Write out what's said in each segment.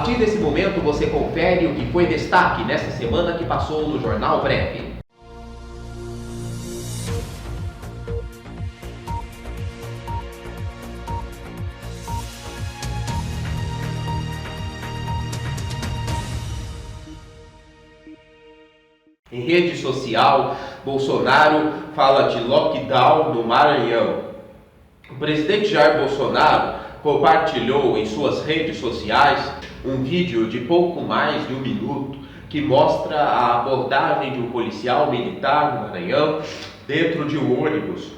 partir desse momento você confere o que foi destaque nesta semana que passou no Jornal Breve. Em rede social, Bolsonaro fala de lockdown no Maranhão. O presidente Jair Bolsonaro compartilhou em suas redes sociais um vídeo de pouco mais de 1 minuto que mostra a abordagem de um policial militar no Maranhão dentro de um ônibus,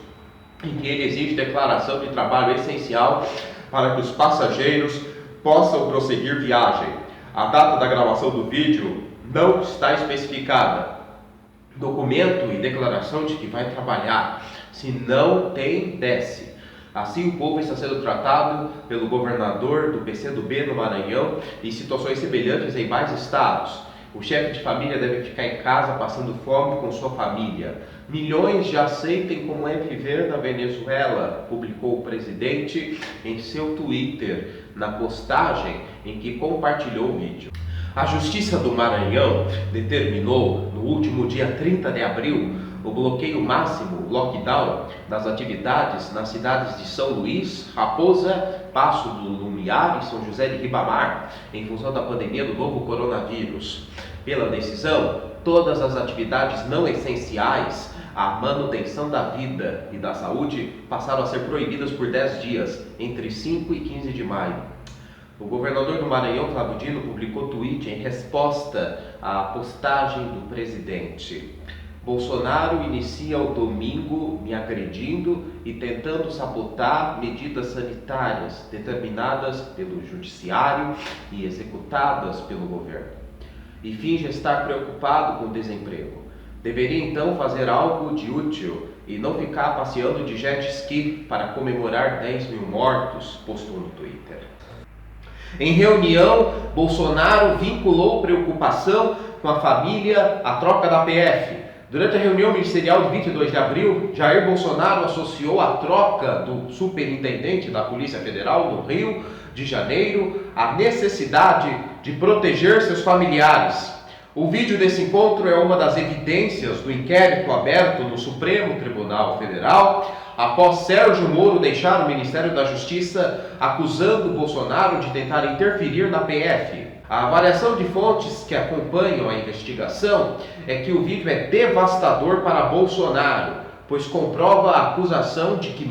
em que ele exige declaração de trabalho essencial para que os passageiros possam prosseguir viagem. A data da gravação do vídeo não está especificada. Documento e declaração de que vai trabalhar. Se não tem, desce. Assim, o povo está sendo tratado pelo governador do PCdoB no Maranhão e situações semelhantes em mais estados. O chefe de família deve ficar em casa passando fome com sua família. Milhões já sentem como é viver na Venezuela, publicou o presidente em seu Twitter, na postagem em que compartilhou o vídeo. A Justiça do Maranhão determinou, no último dia 30 de abril, o bloqueio máximo, lockdown, das atividades nas cidades de São Luís, Raposa, Passo do Lumiar e São José de Ribamar, em função da pandemia do novo coronavírus. Pela decisão, todas as atividades não essenciais à manutenção da vida e da saúde passaram a ser proibidas por 10 dias, entre 5 e 15 de maio. O governador do Maranhão, Flávio Dino, publicou tweet em resposta à postagem do presidente. Bolsonaro inicia o domingo me agredindo e tentando sabotar medidas sanitárias determinadas pelo judiciário e executadas pelo governo. E finge estar preocupado com o desemprego. Deveria então fazer algo de útil e não ficar passeando de jet ski para comemorar 10 mil mortos, postou no Twitter. Em reunião, Bolsonaro vinculou preocupação com a família à troca da PF. Durante a reunião ministerial de 22 de abril, Jair Bolsonaro associou a troca do superintendente da Polícia Federal do Rio de Janeiro à necessidade de proteger seus familiares. O vídeo desse encontro é uma das evidências do inquérito aberto no Supremo Tribunal Federal, após Sérgio Moro deixar o Ministério da Justiça acusando Bolsonaro de tentar interferir na PF. A avaliação de fontes que acompanham a investigação é que o vídeo é devastador para Bolsonaro, pois comprova a acusação de que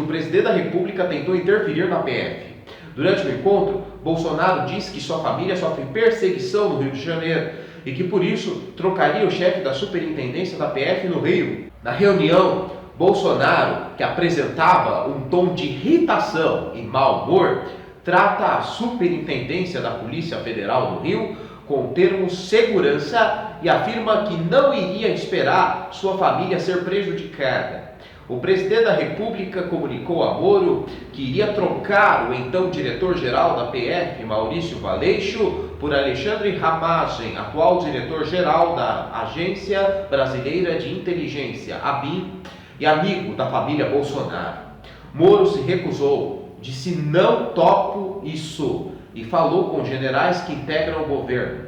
o presidente da República tentou interferir na PF. Durante o encontro, Bolsonaro disse que sua família sofre perseguição no Rio de Janeiro e que por isso trocaria o chefe da superintendência da PF no Rio. Na reunião, Bolsonaro, que apresentava um tom de irritação e mau humor, trata a superintendência da Polícia Federal do Rio com o termo segurança e afirma que não iria esperar sua família ser prejudicada. O presidente da República comunicou a Moro que iria trocar o então diretor-geral da PF, Maurício Valeixo, por Alexandre Ramagem, atual diretor-geral da Agência Brasileira de Inteligência, ABIN, e amigo da família Bolsonaro. Moro se recusou, disse não topo isso e falou com generais que integram o governo.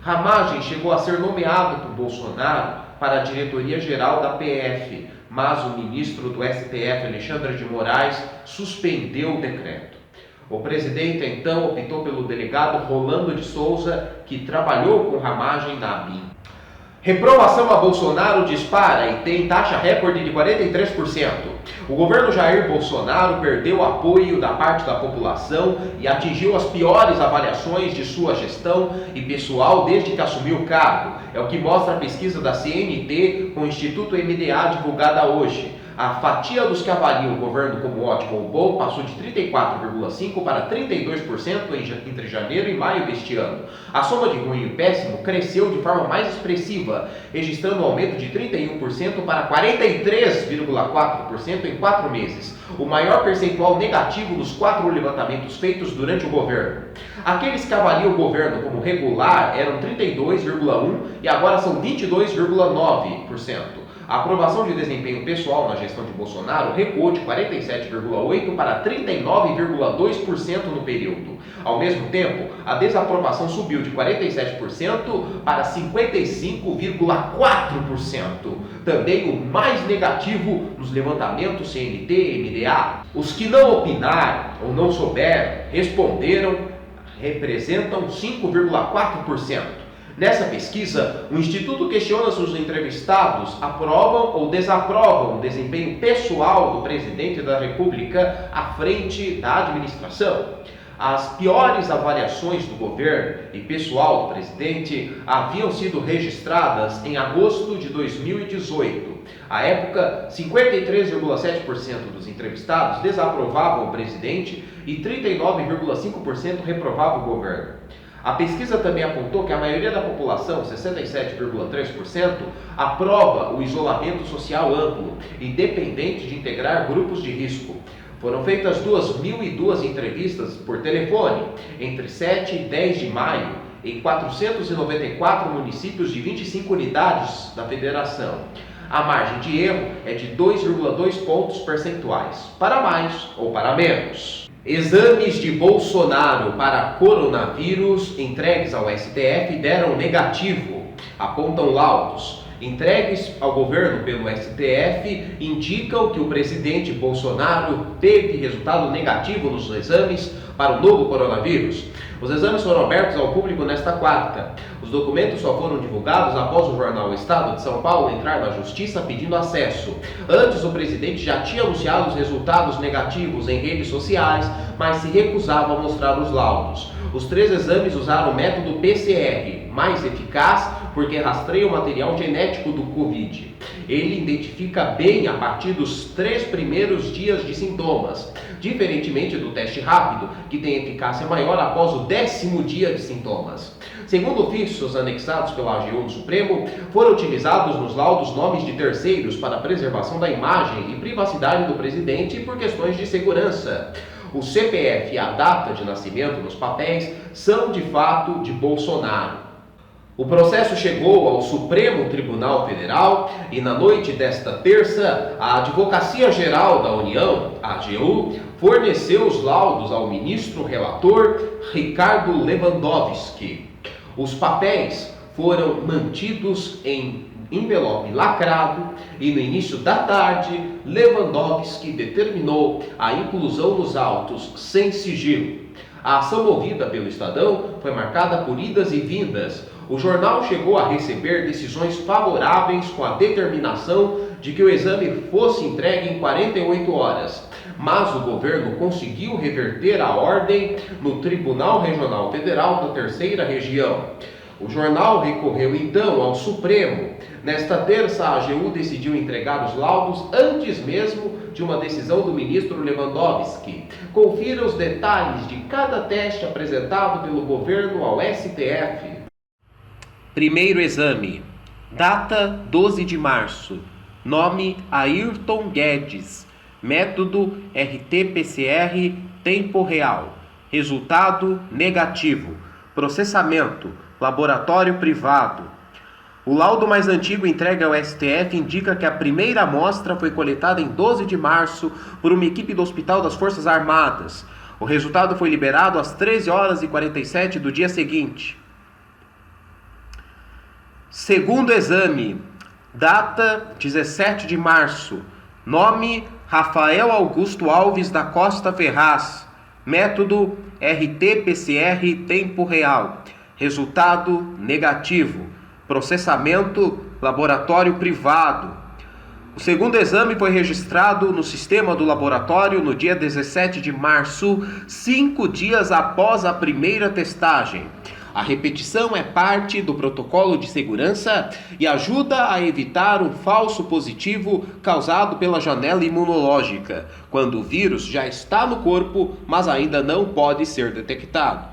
Ramagem chegou a ser nomeado por Bolsonaro para a diretoria-geral da PF, mas o ministro do STF, Alexandre de Moraes, suspendeu o decreto. O presidente então optou pelo delegado Rolando de Souza, que trabalhou com Ramagem na ABIN. Reprovação a Bolsonaro dispara e tem taxa recorde de 43%. O governo Jair Bolsonaro perdeu o apoio da parte da população e atingiu as piores avaliações de sua gestão e pessoal desde que assumiu o cargo. É o que mostra a pesquisa da CNT com o Instituto MDA divulgada hoje. A fatia dos que avaliam o governo como ótimo ou bom passou de 34,5% para 32% entre janeiro e maio deste ano. A soma de ruim e péssimo cresceu de forma mais expressiva, registrando um aumento de 31% para 43,4% em 4 meses, o maior percentual negativo dos 4 levantamentos feitos durante o governo. Aqueles que avaliam o governo como regular eram 32,1% e agora são 22,9%. A aprovação de desempenho pessoal na gestão de Bolsonaro recuou de 47,8% para 39,2% no período. Ao mesmo tempo, a desaprovação subiu de 47% para 55,4%, também o mais negativo nos levantamentos CNT e MDA. Os que não opinaram ou não souberam responderam representam 5,4%. Nessa pesquisa, o Instituto questiona se os entrevistados aprovam ou desaprovam o desempenho pessoal do presidente da República à frente da administração. As piores avaliações do governo e pessoal do presidente haviam sido registradas em agosto de 2018. À época, 53,7% dos entrevistados desaprovavam o presidente e 39,5% reprovavam o governo. A pesquisa também apontou que a maioria da população, 67,3%, aprova o isolamento social amplo, independente de integrar grupos de risco. Foram feitas 2.002 entrevistas por telefone entre 7 e 10 de maio em 494 municípios de 25 unidades da federação. A margem de erro é de 2,2 pontos percentuais, para mais ou para menos. Exames de Bolsonaro para coronavírus entregues ao STF deram negativo, apontam laudos. Entregues ao governo pelo STF indicam que o presidente Bolsonaro teve resultado negativo nos exames para o novo coronavírus. Os exames foram abertos ao público nesta quarta. Os documentos só foram divulgados após o jornal O Estado de São Paulo entrar na justiça pedindo acesso. Antes, o presidente já tinha anunciado os resultados negativos em redes sociais, mas se recusava a mostrar os laudos. Os 3 exames usaram o método PCR, mais eficaz porque rastreia o material genético do Covid. Ele identifica bem a partir dos 3 primeiros dias de sintomas, diferentemente do teste rápido, que tem eficácia maior após o 10º dia de sintomas. Segundo ofícios anexados pela AGU do Supremo, foram utilizados nos laudos nomes de terceiros para a preservação da imagem e privacidade do presidente por questões de segurança. O CPF e a data de nascimento nos papéis são de fato de Bolsonaro. O processo chegou ao Supremo Tribunal Federal e na noite desta terça, a Advocacia Geral da União, a AGU, forneceu os laudos ao ministro relator Ricardo Lewandowski. Os papéis foram mantidos em envelope lacrado e no início da tarde, Lewandowski determinou a inclusão nos autos sem sigilo. A ação movida pelo Estadão foi marcada por idas e vindas. O jornal chegou a receber decisões favoráveis com a determinação de que o exame fosse entregue em 48 horas. Mas o governo conseguiu reverter a ordem no Tribunal Regional Federal da Terceira Região. O jornal recorreu então ao Supremo. Nesta terça, a AGU decidiu entregar os laudos antes mesmo de uma decisão do ministro Lewandowski. Confira os detalhes de cada teste apresentado pelo governo ao STF. Primeiro exame. Data 12 de março. Nome Ayrton Guedes. Método RT-PCR tempo real. Resultado negativo. Processamento laboratório privado. O laudo mais antigo entregue ao STF indica que a primeira amostra foi coletada em 12 de março por uma equipe do Hospital das Forças Armadas. O resultado foi liberado às 13h47 do dia seguinte. Segundo exame, data 17 de março. Nome Rafael Augusto Alves da Costa Ferraz. Método RT-PCR tempo real. Resultado negativo. Processamento laboratório privado. O segundo exame foi registrado no sistema do laboratório no dia 17 de março, 5 dias após a primeira testagem. A repetição é parte do protocolo de segurança e ajuda a evitar um falso positivo causado pela janela imunológica, quando o vírus já está no corpo, mas ainda não pode ser detectado.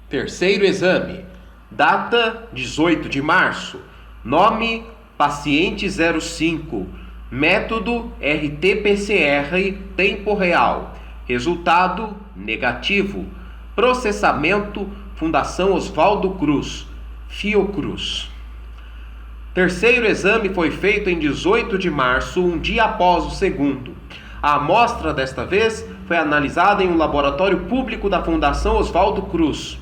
Terceiro exame. Data 18 de março. Nome paciente 05. Método RT-PCR tempo real. Resultado negativo. Processamento Fundação Oswaldo Cruz, Fiocruz. Terceiro exame foi feito em 18 de março, um dia após o segundo. A amostra desta vez foi analisada em um laboratório público da Fundação Oswaldo Cruz.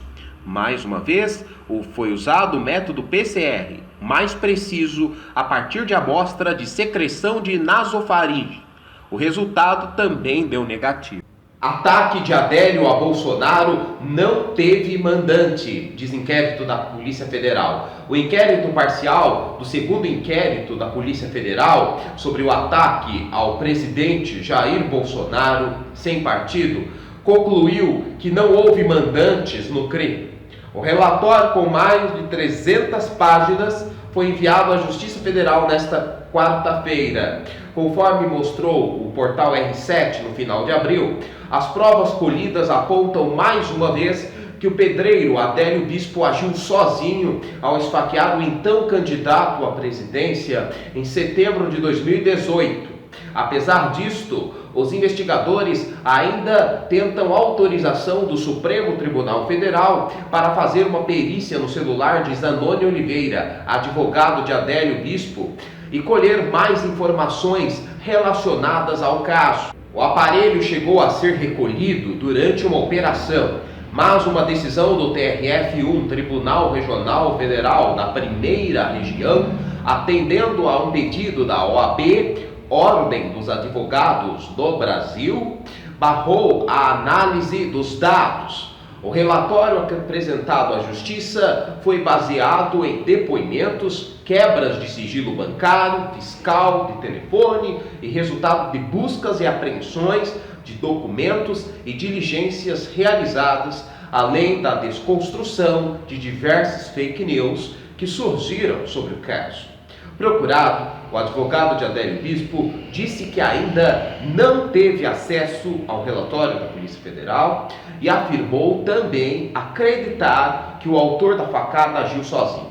Mais uma vez, foi usado o método PCR, mais preciso a partir de amostra de secreção de nasofaringe. O resultado também deu negativo. Ataque de Adélio a Bolsonaro não teve mandante, diz inquérito da Polícia Federal. O inquérito parcial do segundo inquérito da Polícia Federal sobre o ataque ao presidente Jair Bolsonaro, sem partido, concluiu que não houve mandantes no crime. O relatório, com mais de 300 páginas, foi enviado à Justiça Federal nesta quarta-feira. Conforme mostrou o portal R7 no final de abril, as provas colhidas apontam mais uma vez que o pedreiro Adélio Bispo agiu sozinho ao esfaquear o então candidato à presidência em setembro de 2018. Apesar disto, os investigadores ainda tentam autorização do Supremo Tribunal Federal para fazer uma perícia no celular de Zanoni Oliveira, advogado de Adélio Bispo, e colher mais informações relacionadas ao caso. O aparelho chegou a ser recolhido durante uma operação, mas uma decisão do TRF1, Tribunal Regional Federal da Primeira Região, atendendo a um pedido da OAB, Ordem dos Advogados do Brasil, barrou a análise dos dados. O relatório apresentado à Justiça foi baseado em depoimentos, quebras de sigilo bancário, fiscal, de telefone e resultado de buscas e apreensões de documentos e diligências realizadas, além da desconstrução de diversas fake news que surgiram sobre o caso. Procurado, o advogado de Adélio Bispo disse que ainda não teve acesso ao relatório da Polícia Federal e afirmou também acreditar que o autor da facada agiu sozinho.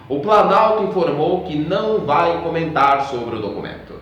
O Planalto informou que não vai comentar sobre o documento.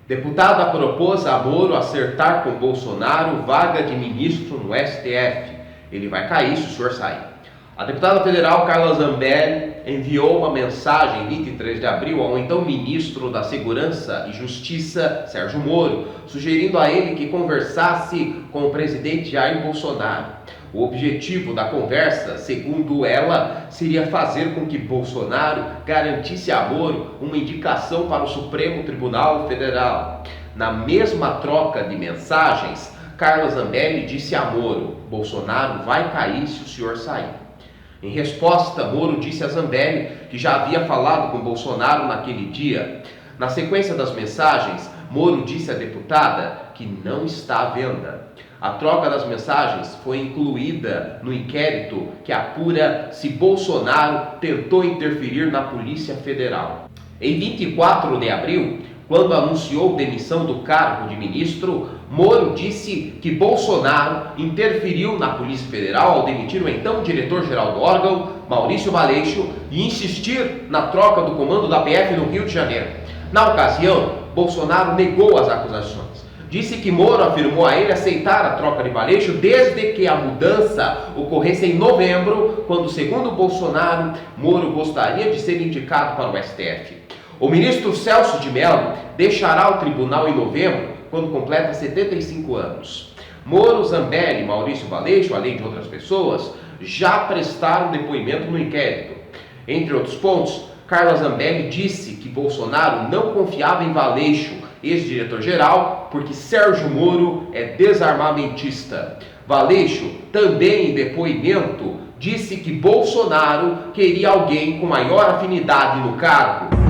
Deputada propôs a Moro acertar com Bolsonaro vaga de ministro no STF. Ele vai cair se o senhor sair. A deputada federal Carla Zambelli enviou uma mensagem em 23 de abril ao então ministro da Segurança e Justiça, Sérgio Moro, sugerindo a ele que conversasse com o presidente Jair Bolsonaro. O objetivo da conversa, segundo ela, seria fazer com que Bolsonaro garantisse a Moro uma indicação para o Supremo Tribunal Federal. Na mesma troca de mensagens, Carla Zambelli disse a Moro: Bolsonaro vai cair se o senhor sair. Em resposta, Moro disse a Zambelli que já havia falado com Bolsonaro naquele dia. Na sequência das mensagens, Moro disse à deputada que não está à venda. A troca das mensagens foi incluída no inquérito que apura se Bolsonaro tentou interferir na Polícia Federal. Em 24 de abril, quando anunciou demissão do cargo de ministro, Moro disse que Bolsonaro interferiu na Polícia Federal ao demitir o então diretor-geral do órgão, Maurício Valeixo, e insistir na troca do comando da PF no Rio de Janeiro. Na ocasião, Bolsonaro negou as acusações. Disse que Moro afirmou a ele aceitar a troca de Valeixo desde que a mudança ocorresse em novembro, quando, segundo Bolsonaro, Moro gostaria de ser indicado para o STF. O ministro Celso de Mello deixará o tribunal em novembro, quando completa 75 anos. Moro, Zambelli e Maurício Valeixo, além de outras pessoas, já prestaram depoimento no inquérito. Entre outros pontos, Carla Zambelli disse que Bolsonaro não confiava em Valeixo, ex-diretor-geral, porque Sérgio Moro é desarmamentista. Valeixo, também em depoimento, disse que Bolsonaro queria alguém com maior afinidade no cargo.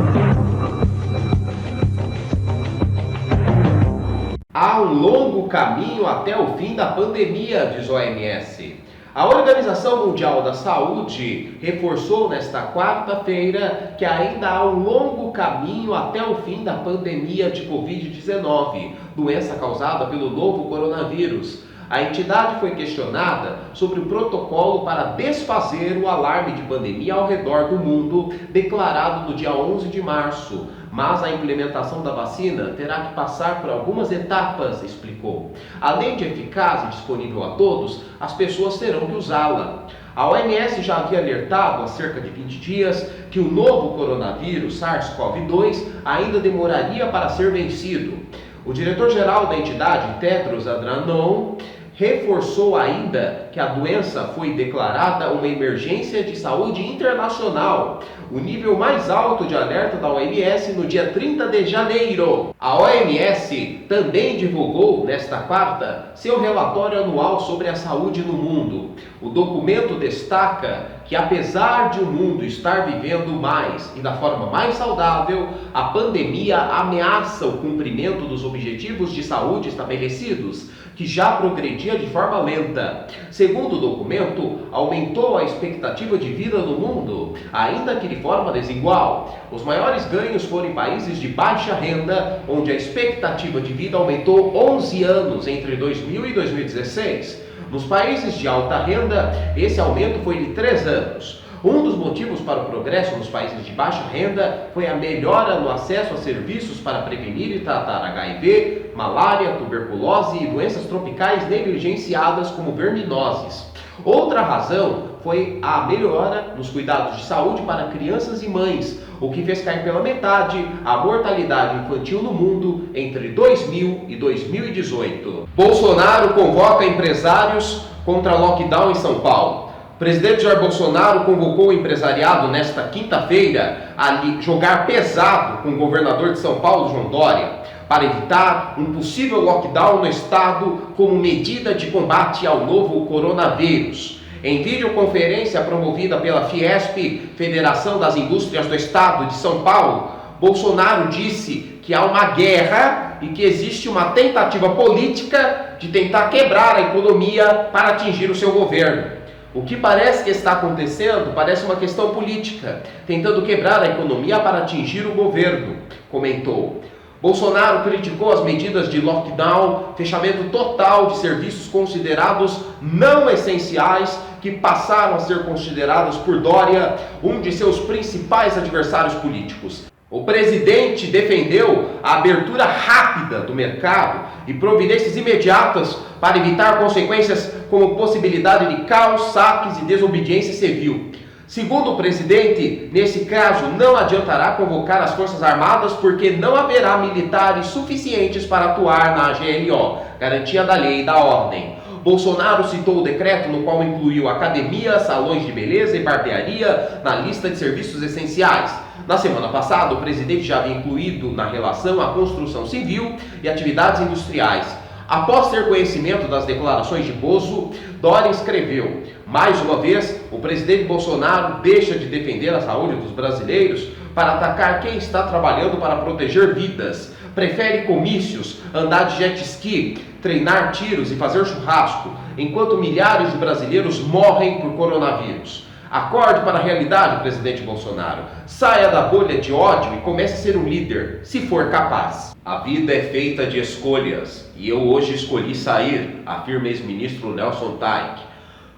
Há um longo caminho até o fim da pandemia, diz a OMS. A Organização Mundial da Saúde reforçou nesta quarta-feira que ainda há um longo caminho até o fim da pandemia de Covid-19, doença causada pelo novo coronavírus. A entidade foi questionada sobre o protocolo para desfazer o alarme de pandemia ao redor do mundo, declarado no dia 11 de março. Mas a implementação da vacina terá que passar por algumas etapas, explicou. Além de eficaz e disponível a todos, as pessoas terão que usá-la. A OMS já havia alertado há cerca de 20 dias que o novo coronavírus SARS-CoV-2 ainda demoraria para ser vencido. O diretor-geral da entidade, Tedros Adhanom, reforçou ainda que a doença foi declarada uma emergência de saúde internacional, o nível mais alto de alerta da OMS no dia 30 de janeiro. A OMS também divulgou nesta quarta seu relatório anual sobre a saúde no mundo. O documento destaca que, apesar de o mundo estar vivendo mais e da forma mais saudável, a pandemia ameaça o cumprimento dos objetivos de saúde estabelecidos, que já progredia de forma lenta. Segundo o documento, aumentou a expectativa de vida no mundo, ainda que de forma desigual. Os maiores ganhos foram em países de baixa renda, onde a expectativa de vida aumentou 11 anos entre 2000 e 2016. Nos países de alta renda, esse aumento foi de 3 anos. Um dos motivos para o progresso nos países de baixa renda foi a melhora no acesso a serviços para prevenir e tratar HIV, malária, tuberculose e doenças tropicais negligenciadas como verminoses. Outra razão foi a melhora nos cuidados de saúde para crianças e mães, o que fez cair pela metade a mortalidade infantil no mundo entre 2000 e 2018. Bolsonaro convoca empresários contra lockdown em São Paulo. O presidente Jair Bolsonaro convocou o empresariado nesta quinta-feira a jogar pesado com o governador de São Paulo, João Dória, para evitar um possível lockdown no estado como medida de combate ao novo coronavírus. Em videoconferência promovida pela Fiesp, Federação das Indústrias do Estado de São Paulo, Bolsonaro disse que há uma guerra e que existe uma tentativa política de tentar quebrar a economia para atingir o seu governo. O que parece que está acontecendo parece uma questão política, tentando quebrar a economia para atingir o governo, comentou. Bolsonaro criticou as medidas de lockdown, fechamento total de serviços considerados não essenciais, que passaram a ser considerados por Dória, um de seus principais adversários políticos. O presidente defendeu a abertura rápida do mercado e providências imediatas para evitar consequências como possibilidade de caos, saques e desobediência civil. Segundo o presidente, nesse caso não adiantará convocar as Forças Armadas porque não haverá militares suficientes para atuar na GLO, garantia da lei e da ordem. Bolsonaro citou o decreto no qual incluiu academia, salões de beleza e barbearia na lista de serviços essenciais. Na semana passada, o presidente já havia incluído na relação a construção civil e atividades industriais. Após ter conhecimento das declarações de Bozo, Dória escreveu: mais uma vez, o presidente Bolsonaro deixa de defender a saúde dos brasileiros para atacar quem está trabalhando para proteger vidas. Prefere comícios, andar de jet ski, treinar tiros e fazer churrasco, enquanto milhares de brasileiros morrem por coronavírus. Acorde para a realidade, presidente Bolsonaro. Saia da bolha de ódio e comece a ser um líder, se for capaz. A vida é feita de escolhas, e eu hoje escolhi sair, afirma ex-ministro Nelson Taik.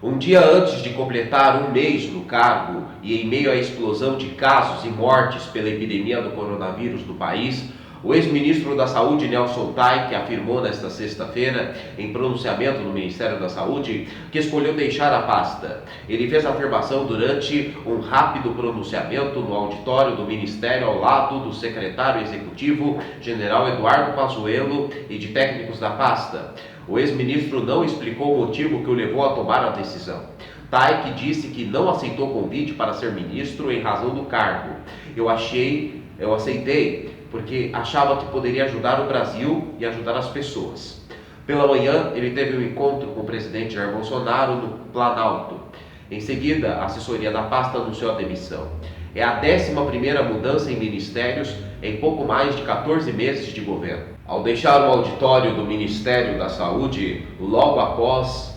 Um dia antes de completar um mês no cargo e em meio à explosão de casos e mortes pela epidemia do coronavírus no país, o ex-ministro da Saúde, Nelson Taik, afirmou nesta sexta-feira, em pronunciamento no Ministério da Saúde, que escolheu deixar a pasta. Ele fez a afirmação durante um rápido pronunciamento no auditório do Ministério ao lado do secretário executivo, general Eduardo Pazuello, e de técnicos da pasta. O ex-ministro não explicou o motivo que o levou a tomar a decisão. Taik disse que não aceitou convite para ser ministro em razão do cargo. Eu aceitei porque achava que poderia ajudar o Brasil e ajudar as pessoas. Pela manhã, ele teve um encontro com o presidente Jair Bolsonaro no Planalto. Em seguida, a assessoria da pasta anunciou a demissão. É a 11ª mudança em ministérios em pouco mais de 14 meses de governo. Ao deixar o auditório do Ministério da Saúde, logo após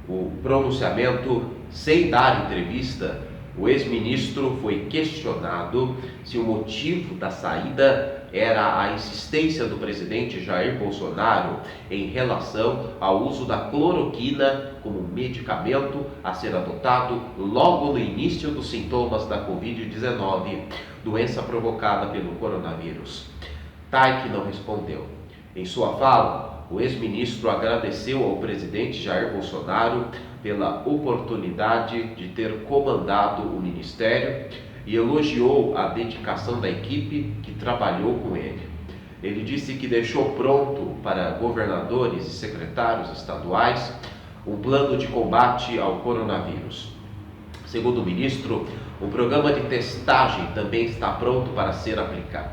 o pronunciamento, sem dar entrevista, o ex-ministro foi questionado se o motivo da saída era a insistência do presidente Jair Bolsonaro em relação ao uso da cloroquina como medicamento a ser adotado logo no início dos sintomas da Covid-19, doença provocada pelo coronavírus. Taik não respondeu. Em sua fala, o ex-ministro agradeceu ao presidente Jair Bolsonaro pela oportunidade de ter comandado o ministério e elogiou a dedicação da equipe que trabalhou com ele. Ele disse que deixou pronto para governadores e secretários estaduais um plano de combate ao coronavírus. Segundo o ministro, um programa de testagem também está pronto para ser aplicado.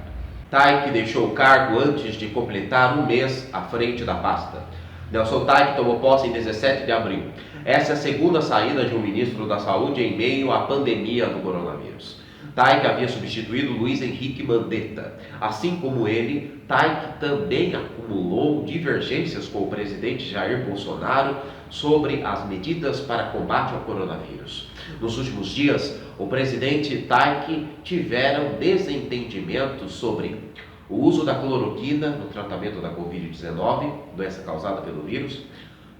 Taik deixou o cargo antes de completar um mês à frente da pasta. Nelson Taik tomou posse em 17 de abril. Essa é a segunda saída de um ministro da Saúde em meio à pandemia do coronavírus. Taik havia substituído Luiz Henrique Mandetta. Assim como ele, Taik também acumulou divergências com o presidente Jair Bolsonaro sobre as medidas para combate ao coronavírus. Nos últimos dias, o presidente e Taik tiveram desentendimentos sobre o uso da cloroquina no tratamento da Covid-19, doença causada pelo vírus.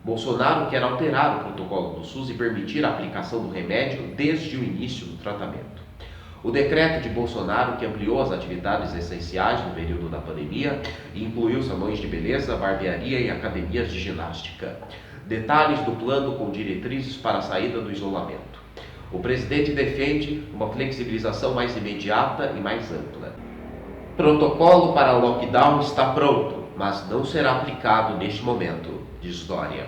Bolsonaro quer alterar o protocolo do SUS e permitir a aplicação do remédio desde o início do tratamento. O decreto de Bolsonaro, que ampliou as atividades essenciais no período da pandemia e incluiu salões de beleza, barbearia e academias de ginástica. Detalhes do plano com diretrizes para a saída do isolamento. O presidente defende uma flexibilização mais imediata e mais ampla. Protocolo para lockdown está pronto, mas não será aplicado neste momento, diz Dória.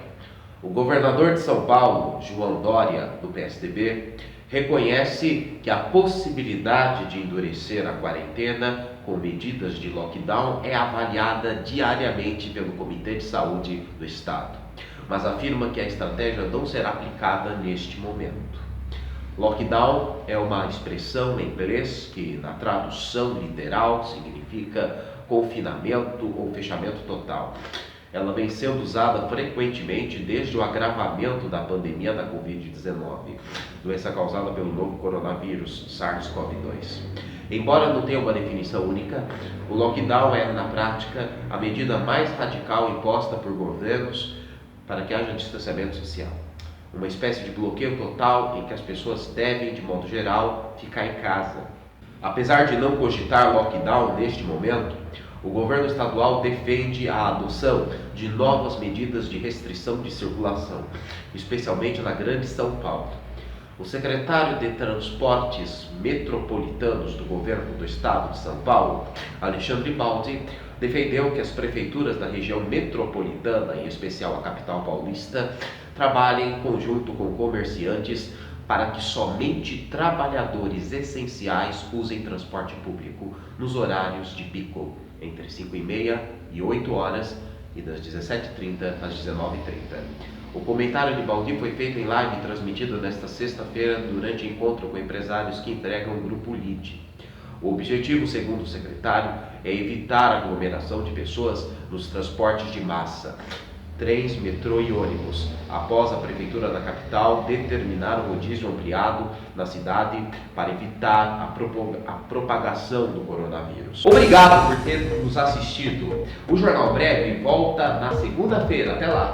O governador de São Paulo, João Dória, do PSDB, reconhece que a possibilidade de endurecer a quarentena com medidas de lockdown é avaliada diariamente pelo Comitê de Saúde do Estado, mas afirma que a estratégia não será aplicada neste momento. Lockdown é uma expressão em inglês que, na tradução literal, significa confinamento ou fechamento total. Ela vem sendo usada frequentemente desde o agravamento da pandemia da Covid-19, doença causada pelo novo coronavírus, SARS-CoV-2. Embora não tenha uma definição única, o lockdown é, na prática, a medida mais radical imposta por governos para que haja distanciamento social. Uma espécie de bloqueio total em que as pessoas devem, de modo geral, ficar em casa. Apesar de não cogitar lockdown neste momento, o governo estadual defende a adoção de novas medidas de restrição de circulação, especialmente na Grande São Paulo. O secretário de Transportes Metropolitanos do governo do estado de São Paulo, Alexandre Baldi, defendeu que as prefeituras da região metropolitana, em especial a capital paulista, trabalhem em conjunto com comerciantes para que somente trabalhadores essenciais usem transporte público nos horários de pico, entre 5h30 e 8 horas e das 17h30 às 19h30. O comentário de Baldi foi feito em live transmitida nesta sexta-feira durante encontro com empresários que entregam o Grupo LID. O objetivo, segundo o secretário, é evitar a aglomeração de pessoas nos transportes de massa, trens, metrô e ônibus, após a Prefeitura da capital determinar o rodízio ampliado na cidade para evitar a propagação do coronavírus. Obrigado por ter nos assistido. O Jornal Breve volta na segunda-feira. Até lá!